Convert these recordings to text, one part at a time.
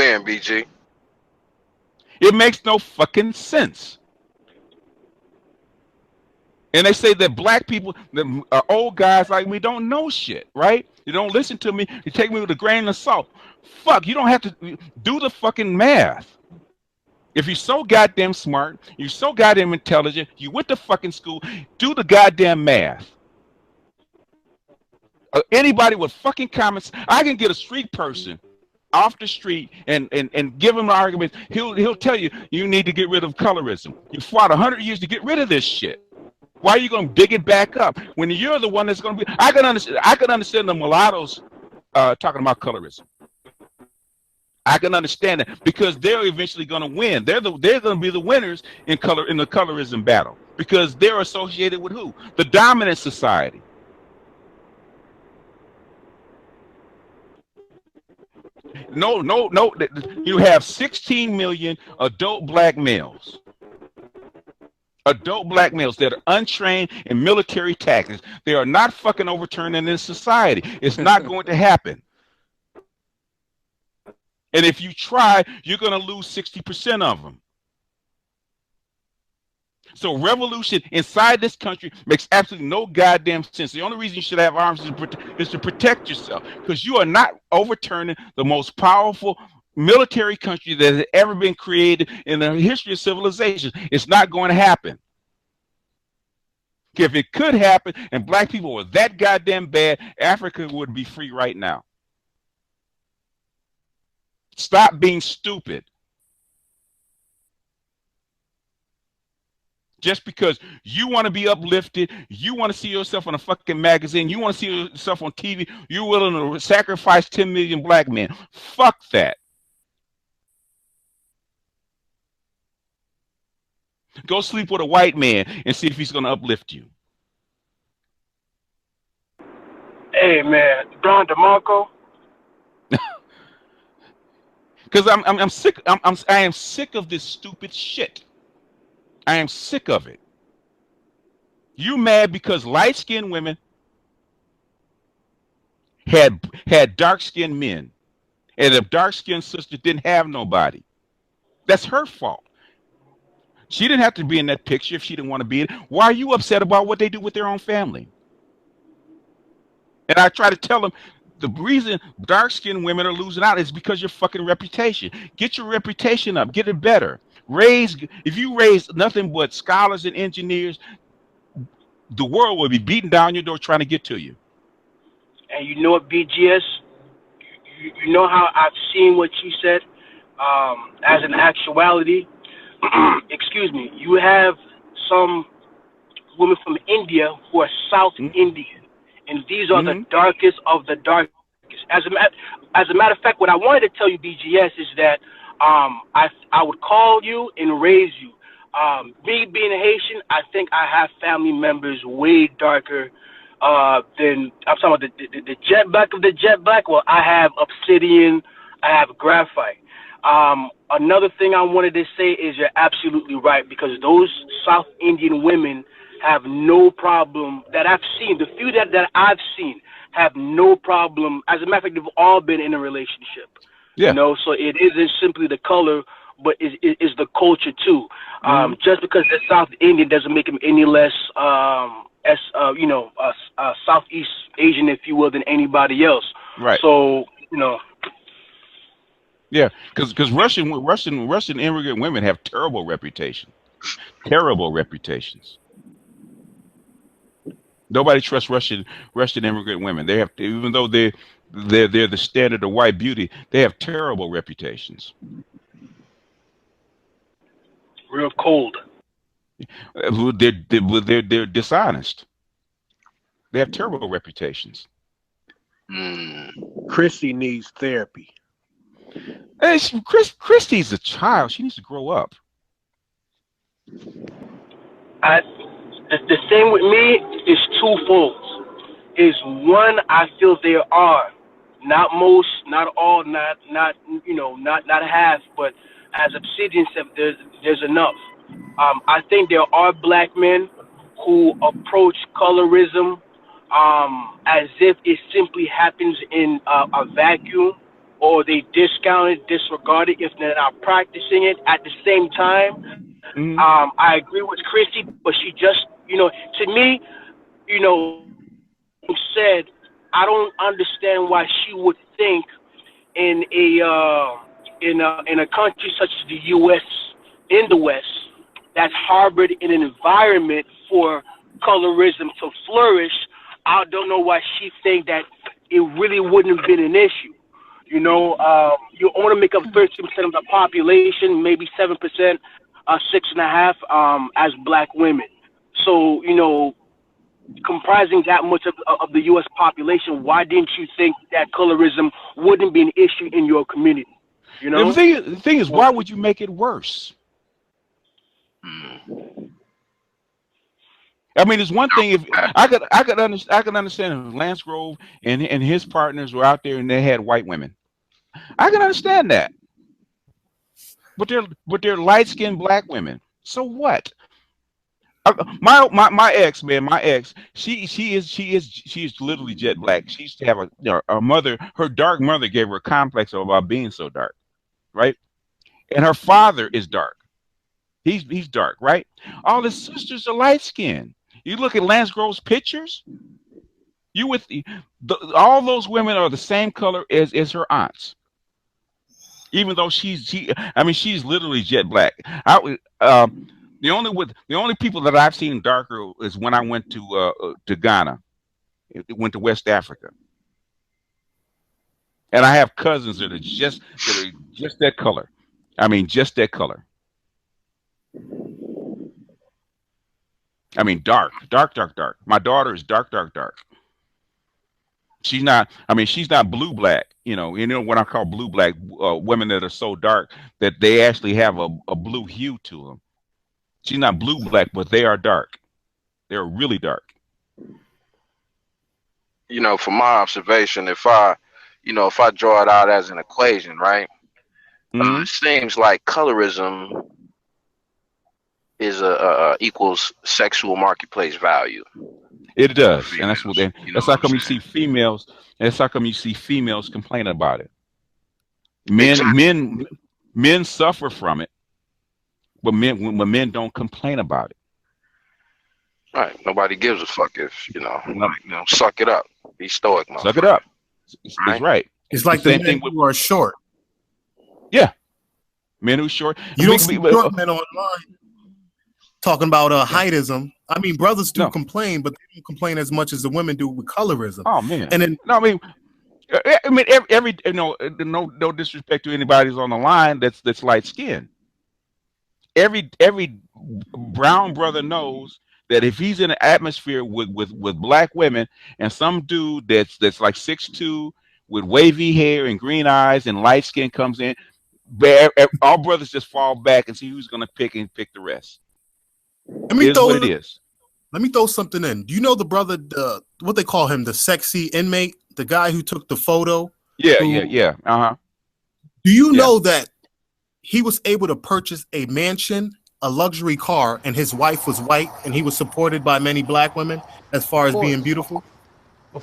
win, BG. It makes no fucking sense. And they say that black people, the old guys like me, don't know shit, right? You don't listen to me. You take me with a grain of salt. Fuck, you don't have to do the fucking math. If you're so goddamn smart, you're so goddamn intelligent, you went to fucking school, do the goddamn math. Anybody with fucking comments, I can get a street person off the street and give him an argument. He'll tell you you need to get rid of colorism. You fought 100 years to get rid of this shit. Why are you going to dig it back up when you're the one that's going to be? I can understand the mulattoes talking about colorism. I can understand that because they're eventually going to win. They're going to be the winners in the colorism battle because they're associated with who? The dominant society. No. You have 16 million adult black males. Adult black males that are untrained in military tactics. They are not fucking overturning this society. It's not going to happen. And if you try, you're going to lose 60% of them. So revolution inside this country makes absolutely no goddamn sense. The only reason you should have arms is to protect yourself because you are not overturning the most powerful military country that has ever been created in the history of civilization. It's not going to happen. If it could happen and black people were that goddamn bad, Africa would be free right now. Stop being stupid. Just because you want to be uplifted, you want to see yourself on a fucking magazine, you want to see yourself on TV, you're willing to sacrifice 10 million black men. Fuck that. Go sleep with a white man and see if he's going to uplift you. Hey, man. Don DeMarco? Because I'm sick. I am sick of this stupid shit. I am sick of it. You mad because light-skinned women had dark-skinned men, and the dark-skinned sister didn't have nobody. That's her fault. She didn't have to be in that picture if she didn't want to be in it. Why are you upset about what they do with their own family? And I try to tell them the reason dark-skinned women are losing out is because your fucking reputation. Get your reputation up. Get it better. If you raise nothing but scholars and engineers, the world will be beating down your door trying to get to you. And you know what, BGS? You know how I've seen what you said as an actuality? Excuse me. You have some women from India who are South Indian. And these are the darkest of the darkest. As a matter of fact, what I wanted to tell you, BGS, is that I would call you and raise you. Me being a Haitian, I think I have family members way darker than, I'm talking about the jet black of the jet black. Well, I have obsidian, I have graphite. Another thing I wanted to say is you're absolutely right, because those South Indian women have no problem that I've seen. The few that I've seen have no problem. As a matter of fact, they've all been in a relationship. Yeah. You know, so it isn't simply the color, but it's the culture too. Just because they're South Indian doesn't make them any less, Southeast Asian, if you will, than anybody else. Right. So, you know. Yeah, because Russian immigrant women have terrible reputations. Terrible reputations. Nobody trusts Russian immigrant women. They have to, even though they're the standard of white beauty, they have terrible reputations. Real cold. They're dishonest. They have terrible reputations. Chrissy needs therapy. Hey, Christy's a child. She needs to grow up. The thing with me is twofold. Is one, I feel there are, not most, not all, not half, but as Obsidian said, there's enough. I think there are black men who approach colorism as if it simply happens in a vacuum. or they discount it, disregard it if they're not practicing it. At the same time, Mm-hmm. I agree with Chrissy, but she just, to me, that being said, I don't understand why she would think in a country such as the U.S. in the West that's harbored in an environment for colorism to flourish. I don't know why she think that it really wouldn't have been an issue. You only make up 13% of the population, maybe 7%, 6.5, as black women. So, comprising that much of the U.S. population, why didn't you think that colorism wouldn't be an issue in your community? You The know? thing, the thing is, why would you make it worse? I mean, it's one thing if I could understand if Lance Grove and his partners were out there and they had white women. I can understand that, but they're light skinned black women. So what? My ex, man, my ex, she is literally jet black. She used to have a mother. Her dark mother gave her a complex about being so dark, right? And her father is dark. He's dark, right? All his sisters are light skinned. You look at Lance Grove's pictures. You with all those women are the same color as her aunts, even though I mean she's literally jet black. The only people that I've seen darker is when I went to Ghana. It went to West Africa, and I have cousins that are just that color. I mean, just that color. I mean, dark, dark, dark, dark. My daughter is dark, dark, dark. She's not. I mean, she's not blue black. You know what I call blue black women that are so dark that they actually have a blue hue to them. She's not blue black, but they are dark. They're really dark. From my observation, if I draw it out as an equation, right, Hmm. it seems like colorism is a equals sexual marketplace value It for does, and that's what. females. They, You know that's what how I'm come you saying? see females. That's how come you see females complaining about it. Men, Exactly. men, men suffer from it, but men don't complain about it. Right. Nobody gives a fuck if No, suck it up. Be stoic, suck it motherfucker. up. It's Right. right. It's The like the same men thing with who are short. yeah, men who short. You don't see short men online talking about heightism. I mean, brothers do No. complain, but they don't complain as much as the women do with colorism. Oh man. And then No, I mean every no disrespect to anybody who's on the line that's light skinned. Every brown brother knows that if he's in an atmosphere with black women and some dude that's like 6'2" with wavy hair and green eyes and light skin comes in, all brothers just fall back and see who's gonna pick the rest. let me It is throw what it is. let me throw something in. Do you know the brother, what they call him, the sexy inmate, the guy who took the photo? Yeah, yeah, Who, yeah. Uh-huh. do you Yeah. know that he was able to purchase a mansion, a luxury car, and his wife was white, and he was supported by many black women as far Of as being course. beautiful?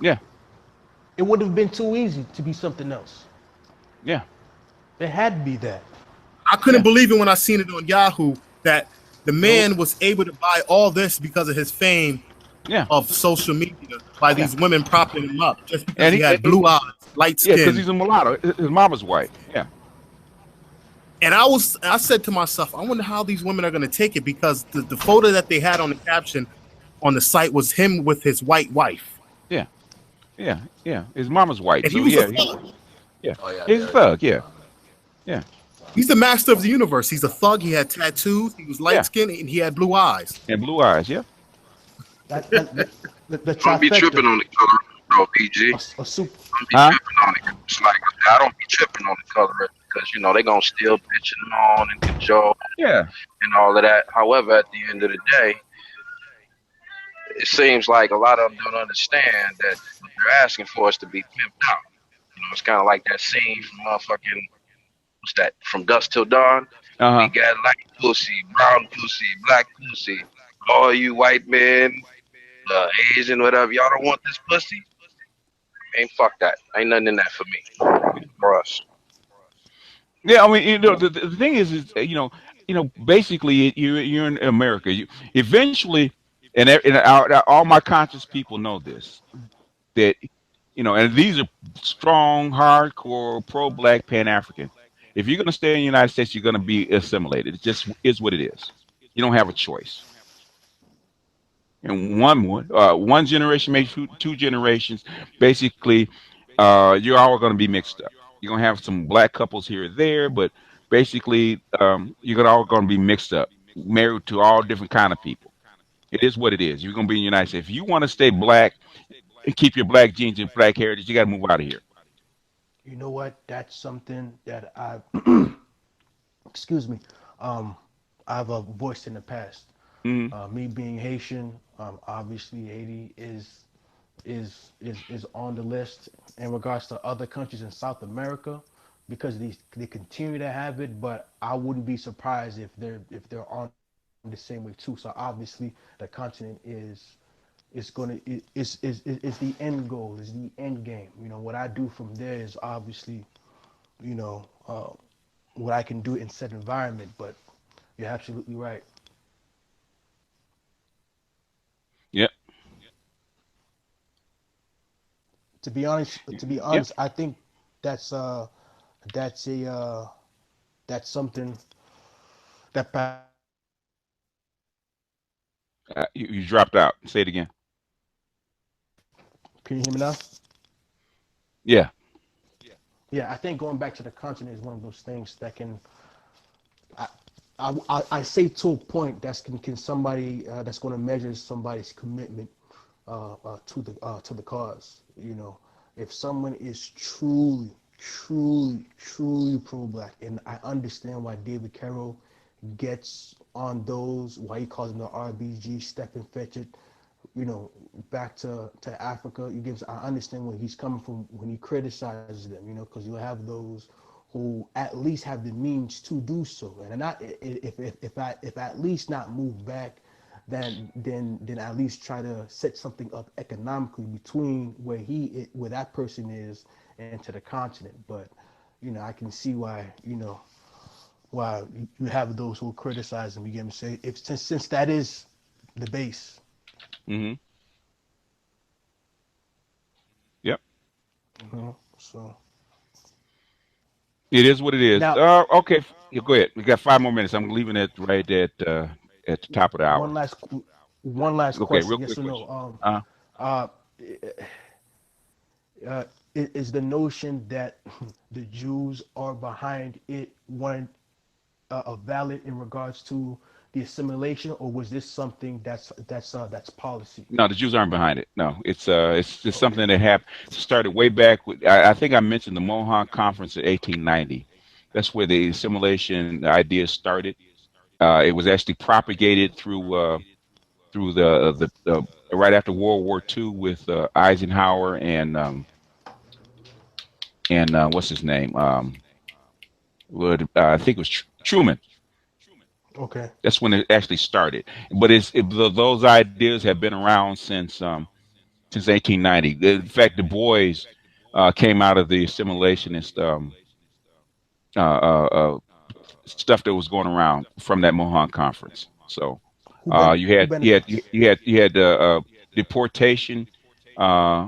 Yeah. It would have been too easy to be something else. Yeah. It had to be that. I couldn't Yeah. believe it when I seen it on Yahoo that the Nope. man was able to buy all this because of his fame Yeah. of social media by Yeah. these women propping him up just because And he had blue eyes, light yeah, because skin. he's a mulatto. His mama's white. Yeah. And I said to myself, I wonder how these women are going to take it because the photo that they had on the caption on the site was him with his white wife. Yeah. Yeah. Yeah. His mama's white. And he So was a yeah. thug. Yeah. He's a thug. Yeah. Yeah. He's the master of the universe. He's a thug. He had tattoos. He was light Yeah. skinned and he had blue eyes. And blue eyes. Yeah. The Don't be tripping trifecta. on the color, bro, PG. A super. Don't be Huh? tripping on it. It's like I don't be tripping on the color because they gonna still pitching on and control Yeah. and all of that. However, at the end of the day, it seems like a lot of them don't understand that what they're asking for is to be pimped out. It's kind of like that scene from motherfucking what's that? From Dusk Till Dawn. We Uh-huh. got light pussy, brown pussy, black pussy. All you white men, Asian, whatever, y'all don't want this pussy? Ain't fuck that. Ain't nothing in that for me. for us. Yeah, I mean, the thing is, basically, you're in America. You eventually, and all my conscious people know this, that and these are strong, hardcore, pro-black, pan-African. If you're going to stay in the United States, you're going to be assimilated. It just is what it is. You don't have a choice. And one generation, maybe two generations, basically, you're all going to be mixed up. You're going to have some black couples here or there, but basically, all going to be mixed up, married to all different kind of people. It is what it is. You're going to be in the United States. If you want to stay black and keep your black genes and black heritage, you got to move out of here. You know what? That's something that I, excuse me, um, I've voiced in the past. Hmm. Me being Haitian, obviously Haiti is on the list in regards to other countries in South America because they continue to have it, but I wouldn't be surprised if they're on the same way too. So obviously the continent is going to is the end goal, is the end game. What I do from there is obviously you know uh, what I can do in said environment. But you're absolutely right. Yep. To be honest, Yep. I think that's uh that's a that's something that perhaps we can look into. You dropped out. Say it again. Can you hear me now? Yeah. Yeah, I think going back to the continent is one of those things that can I I say to a point can somebody that's going to measure somebody's commitment to the cause. If someone is truly pro-black, and I understand why David Carroll gets on those, why he calls them the RBG, step and fetch it, you know, back to Africa. You gives I understand where he's coming from when he criticizes them, because you'll have those who at least have the means to do so, and not if at least not move back, then at least try to set something up economically between where that person is and to the continent. But I can see why why you have those who criticize him. You get me say if since that is the base. Hmm. Yep. So It is what it is. now Okay. Go ahead. We got 5 more minutes. I'm leaving it right at the top of the hour. one last one last Okay. question, Real yes quick or question. no? Uh, Uh, is the notion that the Jews are behind it one valid in regards to the assimilation, or was this something that's policy? no, the Jews aren't behind it. No, it's just Okay. something that happened. Started way back. I think I mentioned the Mohawk Conference in 1890. That's where the assimilation idea started. It was actually propagated through the right after World War II with Eisenhower and what's his name? I think it was Truman. Okay. That's when it actually started. But those ideas have been around since 1890. In fact, Du Bois came out of the assimilationist uh, stuff that was going around from that Mohawk conference. So you Who had benefits? you had deportation, uh,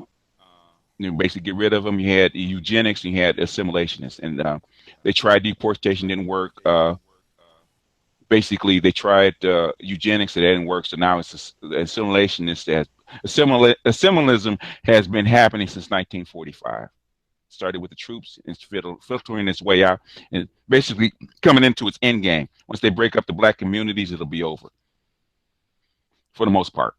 basically get rid of them. You had eugenics, and you had assimilationists, and they tried deportation, didn't work. Basically, they tried eugenics, it didn't work. So now it's assimilationists. Assimilism has been happening since 1945. Started with the troops and filtering its way out, and basically coming into its end game. Once they break up the black communities, it'll be over for the most part.